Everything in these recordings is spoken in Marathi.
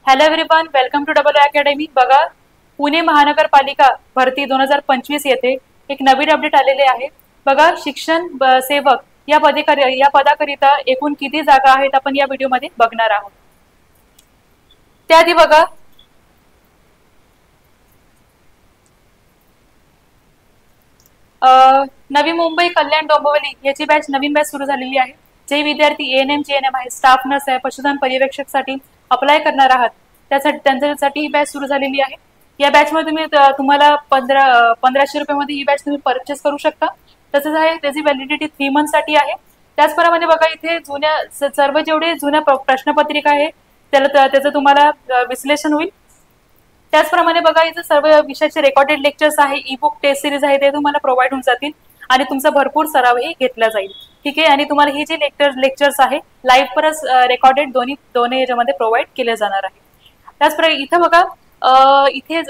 Hello everyone, welcome to double academy. बघा, पुणे महानगरपालिका भरती 2025 येथे एक नवीन अपडेट आलेले आहे. बघा, शिक्षण सेवक या पदाकरिता एकूण किती जागा आहेत आपण या व्हिडिओमध्ये बघणार आहोत. त्याआधी बघा, नवी मुंबई कल्याण डोंबिवली याची नवीन बॅच सुरू झालेली आहे. जे विद्यार्थी एएनएम जेएनएम आहे, स्टाफ नर्स आहे, पशुधन पर्यवेक्षकसाठी अप्लाय करणार आहात त्यांच्यासाठी ही बॅच सुरू झालेली आहे. या बॅच मध्ये तुम्हाला 1500 रुपयामध्ये ही बॅच तुम्ही परचेस करू शकता. तसंच आहे, त्याची व्हॅलिडिटी 3 मंथसाठी आहे. त्याचप्रमाणे बघा, इथे सर्व जेवढे जुन्या प्रश्नपत्रिका आहे त्याचं तुम्हाला विश्लेषण होईल. त्याचप्रमाणे बघा, इथे सर्व विषयाचे रेकॉर्डेड लेक्चर्स आहे, ई बुक टेस्ट सिरीज आहे, ते तुम्हाला प्रोव्हाइड होऊन जातील आणि तुमचा भरपूर सरावही घेतला जाईल. ठीक आहे. आणि तुम्हाला ही जे लेक्चर्स आहे लाईव्ह परत रेकॉर्डेड दोन्ही याच्यामध्ये प्रोव्हाइड केले जाणार आहे. त्याचप्रमाणे इथं बघा, इथे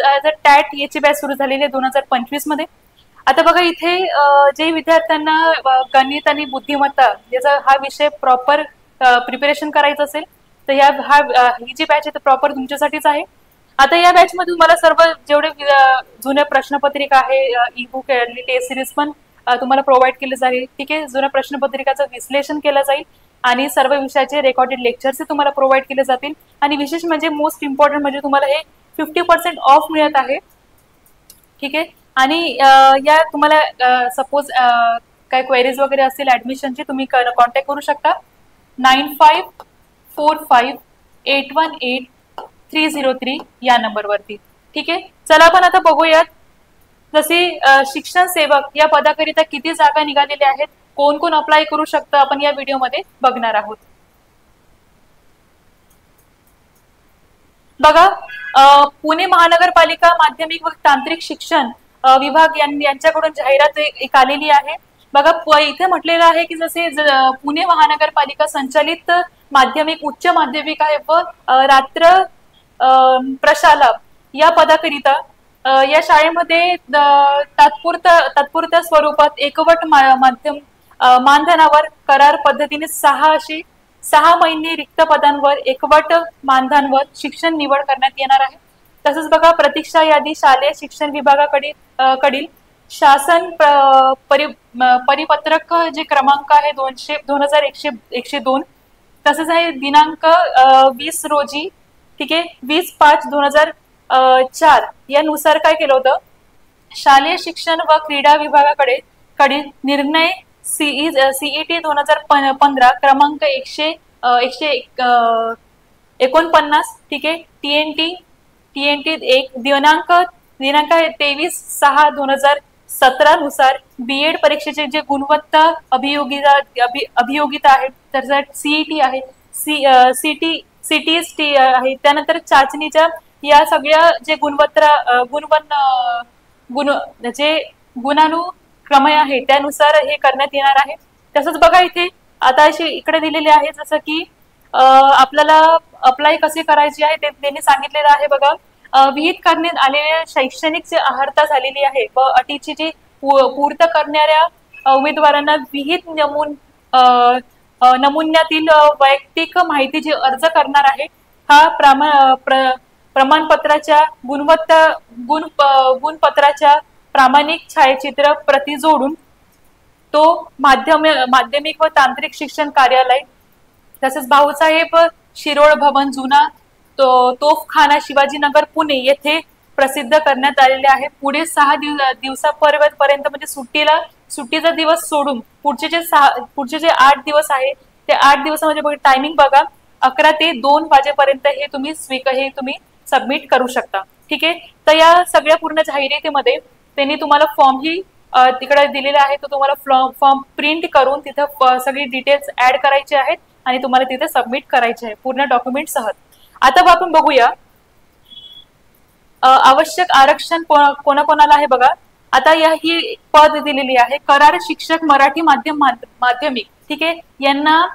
टॅट याची बॅच सुरू झालेली आहे 2025 मध्ये. आता बघा, इथे जे विद्यार्थ्यांना गणित आणि बुद्धिमत्ता याचा हा विषय प्रॉपर प्रिपरेशन करायचं असेल तर ही जी बॅच आहे प्रॉपर तुमच्यासाठीच आहे. आता या बॅच मध्ये तुम्हाला सर्व जेवढे जुन्या प्रश्नपत्रिका आहे, ई बुक आणि टेस्ट सिरीज पण तुम्हाला प्रोव्हाइड केले जाईल. ठीक आहे. जुन्या प्रश्नपत्रिकाचं विश्लेषण केलं जाईल आणि सर्व विषयाचे रेकॉर्डेड लेक्चर्स तुम्हाला प्रोव्हाइड केले जातील. आणि विशेष म्हणजे मोस्ट इम्पॉर्टंट म्हणजे तुम्हाला हे 50% ऑफ मिळत आहे. ठीक आहे. आणि या तुम्हाला सपोज काय क्वेरीज वगैरे असतील ऍडमिशनची, तुम्ही कॉन्टॅक्ट करू शकता 9545818303 या नंबरवरती. ठीक आहे. चला आपण आता बघूयात, जसे शिक्षण सेवक या पदाकरिता किती जागा निघालेल्या आहेत, कोण कोण अप्लाय करू शकतं, आपण या व्हिडिओमध्ये बघणार आहोत. बघा, पुणे महानगरपालिका माध्यमिक व तांत्रिक शिक्षण विभाग यांच्याकडून जाहिरात एक आलेली आहे. बघा, इथे म्हटलेलं आहे की जसे पुणे महानगरपालिका संचालित माध्यमिक, उच्च माध्यमिक आहे व रात्र प्रशाला या पदाकरिता या शाळेमध्ये तात्पुरत्या स्वरूपात एकवट माध्यम मानधनावर करार पद्धतीने 6 महिने रिक्त पदांवर एकवट मानधनावर शिक्षण निवड करण्यात येणार आहे. तसंच बघा, प्रतीक्षा यादी शालेय शिक्षण विभागाकडील शासन परिपत्रक जे क्रमांक आहे 2102. तसंच आहे दिनांक 20 रोजी. ठीक आहे. 20/5/2004 यानुसार काय केलं होतं, शालेय शिक्षण व क्रीडा विभागाकडे निर्णय सीईटी 2015 क्रमांक 149. ठीक आहे. TNT 1 दिनांक 23/6/2017 नुसार बीएड परीक्षेचे जे गुणवत्ता अभियोगिता आहे, तर सीईटी आहे, सीटीएसटी आहे, त्यानंतर चाचणीच्या या सगळ्या जे गुणानुक्रम आहे त्यानुसार हे करण्यात येणार आहे. तसंच बघा, इथे आता अशी इकडे दिलेले आहे, जसं की आपल्याला अप्लाय कसे करायचे आहे ते त्यांनी सांगितलेलं आहे. बघा, विहित करण्यात आलेल्या शैक्षणिक जे अर्हता झालेली आहे व अटीची जी पूर्त करणाऱ्या उमेदवारांना विहित नमुन्यातील वैयक्तिक माहिती जी अर्ज करणार आहे हा प्रमाणपत्राच्या गुणपत्राच्या प्रामाणिक छायाचित्र प्रती जोडून तो माध्यमिक व तांत्रिक शिक्षण कार्यालय, तसेच भाऊसाहेब शिरोळ भवन जुना तोफखाना शिवाजीनगर पुणे येथे प्रसिद्ध करण्यात आलेले आहे. पुढे 6 दिवसापर्यंत म्हणजे सुट्टीचा दिवस सोडून पुढचे जे 8 दिवस आहे ते 8 दिवसामध्ये टायमिंग बघा, 11 ते 2 वाजेपर्यंत हे तुम्ही सबमिट करू शकता. ठीक आहे. तर या सगळ्या पूर्ण जाहिरातीमध्ये त्यांनी तुम्हाला फॉर्म ही तिकडे दिलेला आहे, तो तुम्हाला फॉर्म प्रिंट करून तिथं सगळी डिटेल्स ऍड करायचे आहेत आणि तुम्हाला तिथे सबमिट करायचे आहे पूर्ण डॉक्युमेंट सह. आता आपण बघूया आवश्यक आरक्षण कोणाकोणाला आहे. बघा, आता ही पद दिलेली आहे, करार शिक्षक मराठी माध्यमिक. ठीक आहे. यांना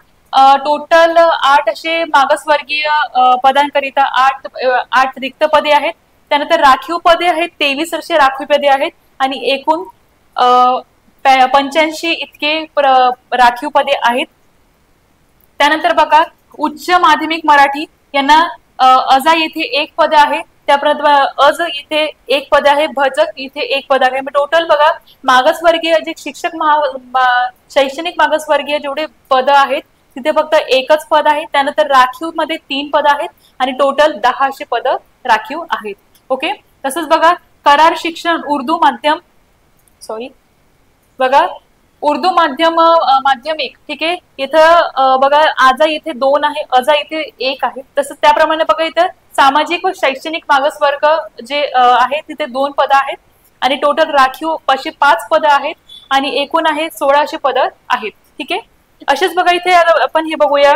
टोटल 8 असे मागासवर्गीय पदांकरिता 8 रिक्त पदे आहेत. त्यानंतर राखीव पदे आहेत 23 असे राखीव पदे आहेत आणि एकूण 85 इतके राखीव पदे आहेत. त्यानंतर बघा, उच्च माध्यमिक मराठी यांना अजा येथे एक पद आहे, त्याप्रमाणे अज इथे एक पद आहे, भजक इथे एक पद आहे. टोटल बघा मागासवर्गीय जे शिक्षक शैक्षणिक मागासवर्गीय जेवढे पद आहेत तिथे फक्त एकच पद आहे. त्यानंतर राखीव मध्ये 3 पद आहेत आणि टोटल 10 असे पद राखीव आहेत. ओके. तसंच बघा करार शिक्षण उर्दू माध्यम बघा उर्दू माध्यमिक, ठीक आहे. इथं बघा आजा इथे 2 आहे, अजा इथे 1 आहे. तसंच त्याप्रमाणे बघा इथं सामाजिक व शैक्षणिक मागासवर्ग जे आहे तिथे 2 पद आहेत आणि टोटल राखीव अशी 5 पद आहेत आणि एकूण आहे 1600 पद आहेत. ठीक आहे. असेच बघा इथे आपण हे बघूया,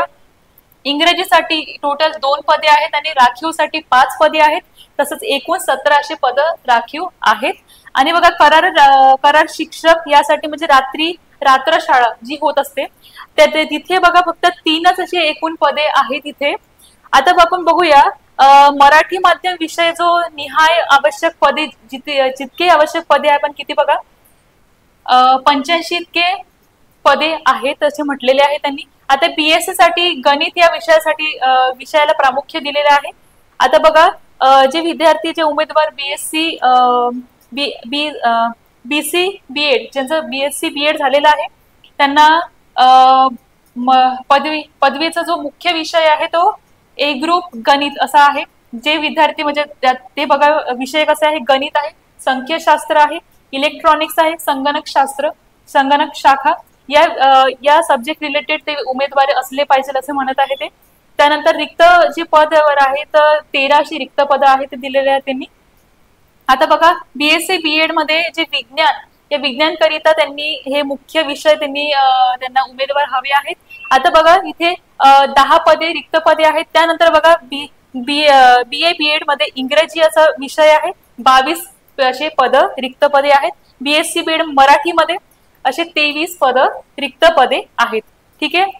इंग्रजीसाठी टोटल 2 पदे आहेत आणि राखीवसाठी 5 पदे आहेत. तसंच एकूण 1700 पद राखीव आहेत. आणि बघा करार शिक्षक यासाठी म्हणजे रात्र शाळा जी होत असते तिथे बघा फक्त 3च असे एकूण पदे आहेत इथे. आता आपण बघूया मराठी माध्यम विषय जो निहाय आवश्यक पदे जितके आवश्यक पदे आहे पण किती बघा 85 इतके पदे आहेत असे म्हटलेले आहे त्यांनी. आता बीएससी साठी गणित या विषयाला प्रामुख्य दिलेले आहे. आता बघा जे विद्यार्थी जे उमेदवार बीसी बीएड ज्यांचं बीएससी बीएड झालेलं आहे त्यांना पदवीचा जो मुख्य विषय आहे तो ए ग्रुप गणित असा आहे. जे विद्यार्थी म्हणजे ते बघा विषय कसे आहे, गणित आहे, संख्याशास्त्र आहे, इलेक्ट्रॉनिक्स आहे, संगणक शाखा या सब्जेक्ट रिलेटेड ते उमेदवार असले पाहिजे असे म्हणत आहे ते. त्यानंतर रिक्त जी पदावर आहेत 1300 रिक्त पद आहेत ते दिलेले आहेत त्यांनी. आता बघा बीएससी बीएड मध्ये जे विज्ञान करिता त्यांनी हे मुख्य विषय त्यांना उमेदवार हवे आहेत. आता बघा इथे 10 पदे रिक्त पदे आहेत. त्यानंतर बघा बीए बीएड मध्ये इंग्रजी असा विषय आहे, 22 असे पद रिक्त पदे आहेत. बीएससी बीएड मराठी मध्ये असे 23 पद रिक्त पदे आहेत. ठीक आहे.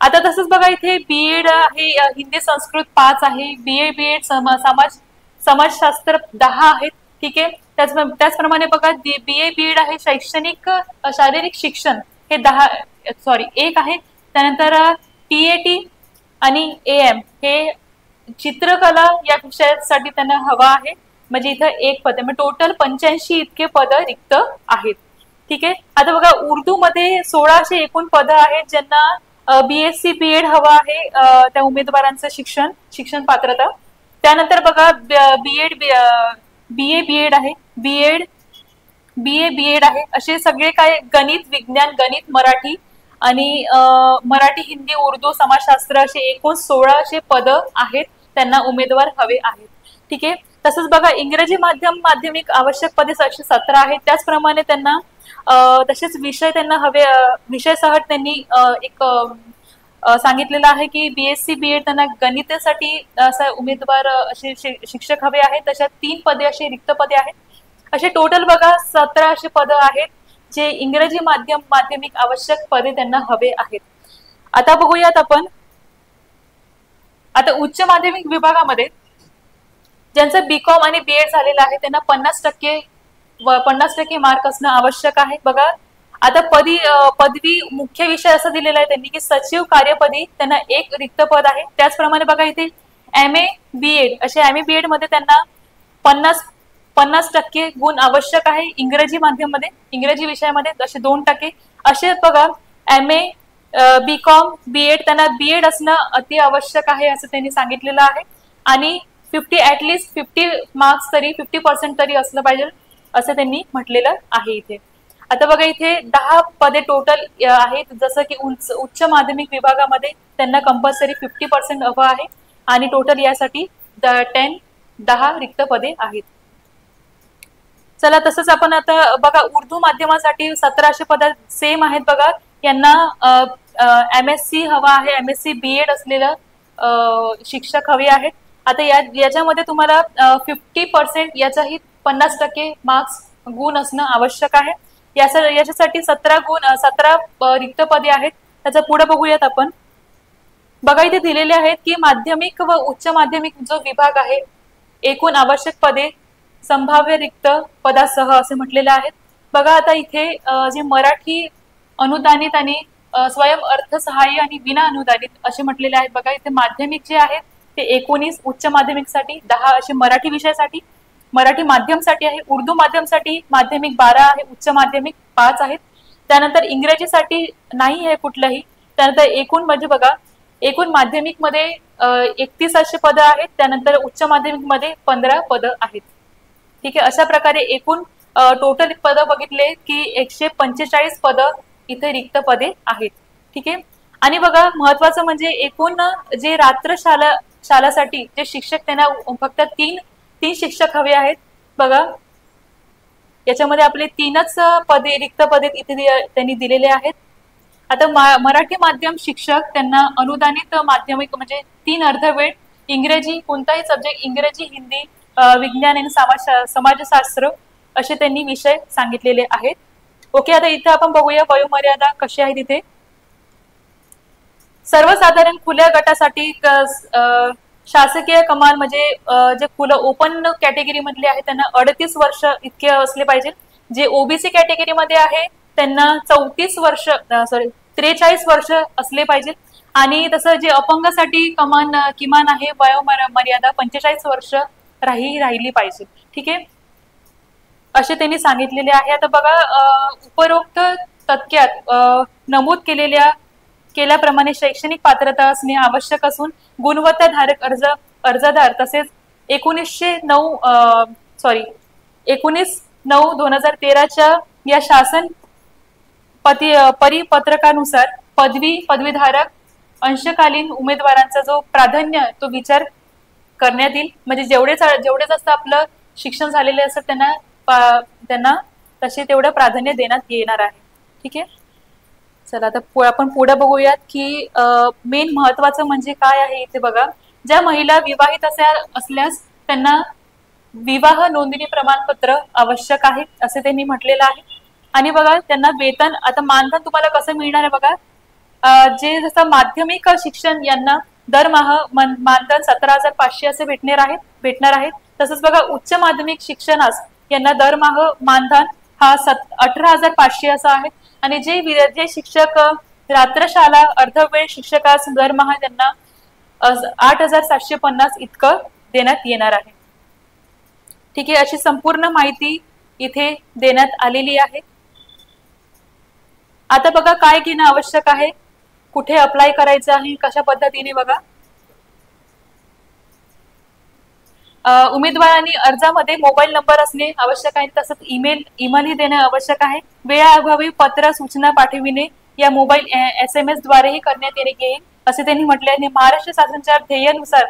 आता तसंच बघा इथे बीएड आहे हिंदी संस्कृत 5 आहे, बीए बीएड समाजशास्त्र 10 आहेत. ठीक आहे. त्याचप्रमाणे बघा बीए बीएड आहे शारीरिक शिक्षण हे 1 आहे. त्यानंतर टीएटी आणि एएम हे चित्रकला या विषयासाठी त्यांना हवा आहे, म्हणजे इथं 1 पद आहे. टोटल 85 इतके पद रिक्त आहेत. ठीक आहे. आता बघा उर्दू मध्ये 1600 एकूण पद आहेत ज्यांना बीएससी बीएड हवा आहे त्या उमेदवारांचं शिक्षण पात्रता. त्यानंतर बघा बीए बीएड आहे, बीए बीएड आहे, असे सगळे काय गणित विज्ञान गणित मराठी आणि मराठी हिंदी उर्दू समाजशास्त्र असे एकूण 1600 पद आहेत त्यांना उमेदवार हवे आहेत. ठीक आहे. तसंच बघा इंग्रजी माध्यमिक आवश्यक पदे 17 आहेत. त्याचप्रमाणे त्यांना तसेच विषय त्यांना हवे विषयसह त्यांनी एक सांगितलेलं आहे की बीएससी बीएड त्यांना गणितासाठी असा उमेदवार असे शिक्षक हवे आहेत. तशा 3 पदे असे रिक्त पदे आहेत. असे टोटल बघा 1700 पद आहेत जे इंग्रजी माध्यमिक आवश्यक पदे त्यांना हवे आहेत. आता बघूयात आपण आता उच्च माध्यमिक विभागामध्ये ज्यांचं बीकॉम आणि बीएड झालेलं आहे त्यांना 50% मार्क असणं आवश्यक आहे. बघा आता पदवी मुख्य विषय असं दिलेला आहे त्यांनी की सचिव कार्यपदी त्यांना 1 रिक्त पद आहे. त्याचप्रमाणे बघा इथे एमए बीएड असे एमए बीएड मध्ये त्यांना 50% गुण आवश्यक आहे. इंग्रजी माध्यममध्ये इंग्रजी विषयामध्ये असे 2%. असे बघा एमए बीकॉम बीएड त्यांना बीएड असणं अति आवश्यक आहे असं त्यांनी सांगितलेलं आहे. आणि 50 मार्क्स तरी 50% तरी असलं पाहिजे असं त्यांनी म्हटलेलं आहे इथे. आता बघा इथे 10 पदे टोटल आहेत. जसं की उच्च माध्यमिक विभागामध्ये त्यांना कंपल्सरी 50% हवं आहे आणि टोटल यासाठी 10 रिक्त पदे आहेत. चला तसंच आपण आता बघा उर्दू माध्यमासाठी 1700 पद सेम आहेत. बघा यांना एमएससी हवा आहे, एमएससी बीएड असलेलं शिक्षक हवे आहेत. आता याच्यामध्ये तुम्हाला 50% याचाही 50% मार्क्स गुण असणं आवश्यक आहे. याच्यासाठी 17 रिक्त पदे आहेत. त्याचा पुढे बघूयात आपण. बघा इथे दिलेले आहेत की माध्यमिक व उच्च माध्यमिक जो विभाग आहे एकूण आवश्यक पदे संभाव्य रिक्त पदासह असे म्हटलेले आहेत. बघा आता इथे जे मराठी अनुदानित आणि स्वयं अर्थसहाय्य आणि विना अनुदानित असे म्हटलेले आहेत. बघा इथे माध्यमिक जे आहेत ते 19 उच्च माध्यमिकसाठी, 10 असे मराठी विषयासाठी, मराठी माध्यमसाठी आहे, उर्दू माध्यमसाठी माध्यमिक 12 आहे, उच्च माध्यमिक 5 आहेत. त्यानंतर इंग्रजीसाठी नाही आहे कुठलंही. त्यानंतर एकूण म्हणजे बघा, एकूण माध्यमिक मध्ये 31 अशी पदं आहेत. त्यानंतर उच्च माध्यमिक मध्ये 15 पदं आहेत. ठीक आहे, अशा प्रकारे एकूण टोटल पदं बघितले की 145 पदं इथे रिक्त पदे आहेत. ठीक आहे, आणि बघा महत्वाचं म्हणजे एकूण जे शालासाठी जे शिक्षक, त्यांना फक्त तीन शिक्षक हवे आहेत. बघा याच्यामध्ये आपले 3च पदे रिक्त पदे इथे त्यांनी दिलेले आहेत. आता मराठी माध्यम शिक्षक त्यांना अनुदानित माध्यमिक म्हणजे 3 अर्धवेळ इंग्रजी, कोणताही सब्जेक्ट इंग्रजी, हिंदी, विज्ञान आणि समाजशास्त्र असे त्यांनी विषय सांगितलेले आहेत. ओके, आता इथे आपण बघूया वयोमर्यादा कशी आहे. तिथे सर्वसाधारण खुल्या गटासाठी शासकीय कमाल म्हणजे जे खुलं ओपन कॅटेगरी मधले आहे त्यांना 38 वर्ष इतके असले पाहिजे. जे ओबीसी कॅटेगरी मध्ये आहे त्यांना 43 वर्ष असले पाहिजे. आणि तसं जे अपंगासाठी किमान आहे वयोमर्यादा 45 वर्ष राहिली पाहिजे. ठीक आहे, असे त्यांनी सांगितलेले आहे. आता बघा उपरोक्त तक्त्यात नमूद केल्याप्रमाणे शैक्षणिक पात्रता असणे आवश्यक असून गुणवत्ताधारक अर्जदार तसेच 19/9/2013 या शासन परिपत्रकानुसार पदवीधारक अंशकालीन उमेदवारांचा जो प्राधान्य तो विचार करण्यात येईल. म्हणजे जेवढे जास्त आपलं शिक्षण झालेले असत त्यांना तसे तेवढं प्राधान्य देण्यात येणार आहे. ठीक आहे, चला आता आपण पुढे बघूयात की मेन महत्वाचं म्हणजे काय आहे. इथे बघा, ज्या महिला विवाहित असल्यास त्यांना विवाह नोंदणी प्रमाणपत्र आवश्यक आहे असे त्यांनी म्हटलेलं आहे. आणि बघा त्यांना वेतन, आता मानधन तुम्हाला कसं मिळणार आहे बघा, जे जसं माध्यमिक शिक्षण यांना दरमहा मानधन 17,500 असे भेटणार आहेत. तसंच बघा उच्च माध्यमिक शिक्षणास यांना दरमहा मानधन हा 18,500 असा आहे. आणि जे शिक्षक रात्रशाला अर्धवेळ शिक्षकास दरमहा त्यांना 8,750 इतकं देण्यात येणार आहे. ठीक आहे, अशी संपूर्ण माहिती इथे देण्यात आलेली आहे. आता बघा काय घेणं आवश्यक आहे, कुठे अप्लाय करायचं आहे, कशा पद्धतीने बघा. उमेदवारांनी अर्जामध्ये मोबाईल नंबर असणे आवश्यक आहे. तसंच ईमेलही देणे आवश्यक आहे. वेळाअभावी पत्र सूचना पाठविणे या मोबाईल SMS द्वारेही करण्यात येईल असे त्यांनी म्हटले आहे. महाराष्ट्र शासनाच्या ध्येयानुसार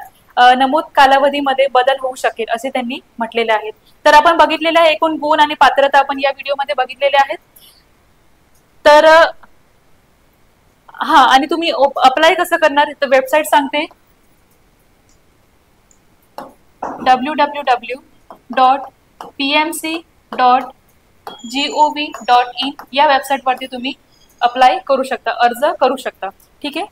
नमूद कालावधीमध्ये बदल होऊ शकेल असे त्यांनी म्हटलेले आहेत. तर आपण बघितलेले आहे एकूण गुण आणि पात्रता आपण या व्हिडिओमध्ये बघितलेले आहेत. तर हा, आणि तुम्ही अप्लाय कसं करणार तर वेबसाईट सांगते, www.pmc.gov.in या वेबसाईट वरती तुम्ही अप्लाय करू शकता, अर्ज करू शकता. ठीक आहे,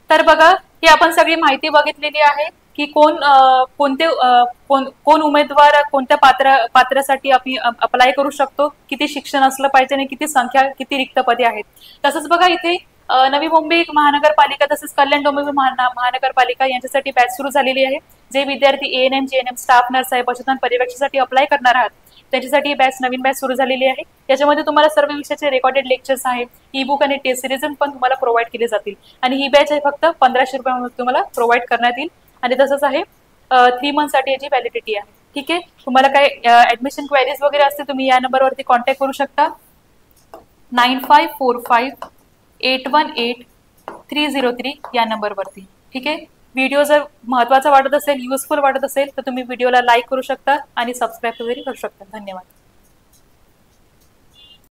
तर बघा ही आपण सगळी माहिती बघितलेली आहे की कोण उमेदवार कोणत्या पात्रासाठी अप्लाय करू शकतो, किती शिक्षण असलं पाहिजे आणि किती रिक्त पदे आहेत. तसंच बघा इथे नवी मुंबई महानगरपालिका तसेच कल्याण डोंबिवली महानगरपालिका यांच्यासाठी बॅच सुरू झालेली आहे. जे विद्यार्थी ANM JNM स्टाफ नर्स आहे, पशुधन पर्यवेक्षणासाठी अप्लाय करणार आहात त्यांच्यासाठी नवीन बॅच सुरू झालेली आहे. याच्यामध्ये तुम्हाला सर्व विषयाचे रेकॉर्डेड लेक्चर्स आहेत, ई-बुक आणि टेस्ट सिरीज पण तुम्हाला प्रोव्हाइड केले जातील. आणि ही बॅच आहे फक्त 1500 रुपयामध्ये तुम्हाला प्रोव्हाइड करण्यात येईल. आणि तसंच आहे 3 मंथसाठी याची व्हॅलिडिटी आहे. ठीक आहे, तुम्हाला काय ऍडमिशन क्वेरीज वगैरे असते तुम्ही या नंबरवरती कॉन्टॅक्ट करू शकता 9545818303 या नंबरवरती. ठीक आहे, व्हिडिओ जर महत्त्वाचा वाटत असेल, युजफुल वाटत असेल तर तुम्ही व्हिडिओला लाईक करू शकता आणि सबस्क्राईब वगैरे करू शकता. धन्यवाद.